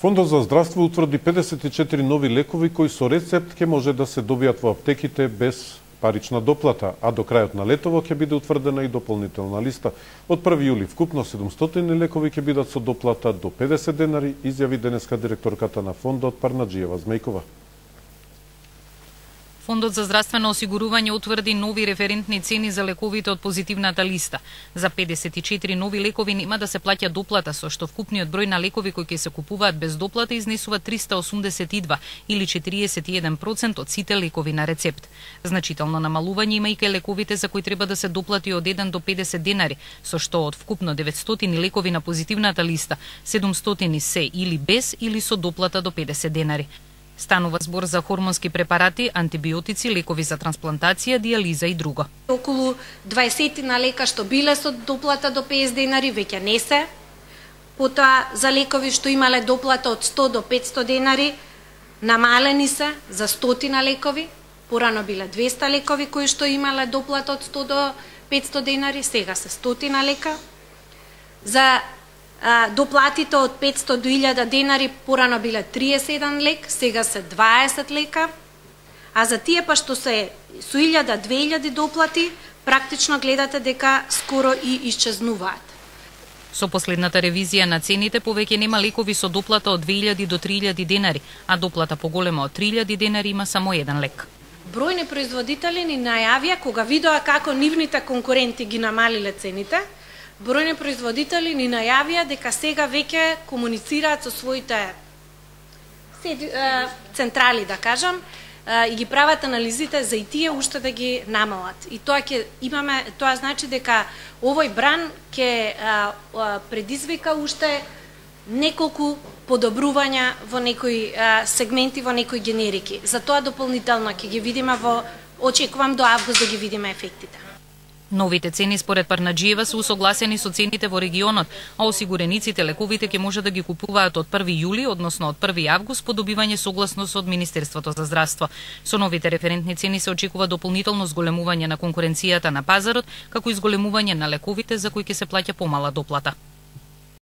Фондот за здравство утврди 54 нови лекови кои со рецепт ќе може да се добијат во аптеките без парична доплата, а до крајот на летово ќе биде утврдена и дополнителна листа. Од 1 јули вкупно 700 лекови ќе бидат со доплата до 50 денари, изјави денеска директорката на фондот Парнаџиева Змејкова. Фондот за здравствено осигурување утврди нови референтни цени за лековите од позитивната листа. За 54 нови лекови нема да се плаќа доплата, со што вкупниот број на лекови кои ќе се купуваат без доплата изнесува 382 или 41% од сите лекови на рецепт. Значително намалување има и кај лековите за кои треба да се доплати од 1 до 50 денари, со што од вкупно 900 лекови на позитивната листа, 700 се или без или со доплата до 50 денари. Станува збор за хормонски препарати, антибиотици, лекови за трансплантација, диализа и друго. Околу 20 на лека што биле со доплата до 50 денари веќе не се. Потоа за лекови што имале доплата од 100 до 500 денари намалени се за 100 на лекови. Порано биле 200 лекови кои што имале доплата од 100 до 500 денари, сега се 100 на лека. За доплатите од 500 до 1000 денари порано биле 31 лек, сега се 20 лека, а за тие па што се со 1000-2000 доплати, практично гледате дека скоро и исчезнуваат. Со последната ревизија на цените повеќе нема лекови со доплата од 2000 до 3000 денари, а доплата поголема од 3000 денари има само 1 лек. Бројни производители ни најавија кога видоа како нивните конкуренти ги намалиле цените, бројни производители ни најавија дека сега веќе комуницираат со своите централи, да кажам, и ги прават анализите за и тие уште да ги намалат. И тоа ќе имаме, тоа значи дека овој бран ќе предизвика уште неколку подобрувања во некои сегменти, во некои генерики. За тоа дополнително ќе ги видиме очекувам до август да ги видиме ефектите. Новите цени според Парнаџиева се усогласени со цените во регионот, а осигурениците лековите ќе може да ги купуваат од 1 јули, односно од 1 август, по добивање согласност од Министерството за здравство. Со новите референтни цени се очекува дополнително зголемување на конкуренцијата на пазарот, како и зголемување на лековите за кои ќе се плаќа помала доплата.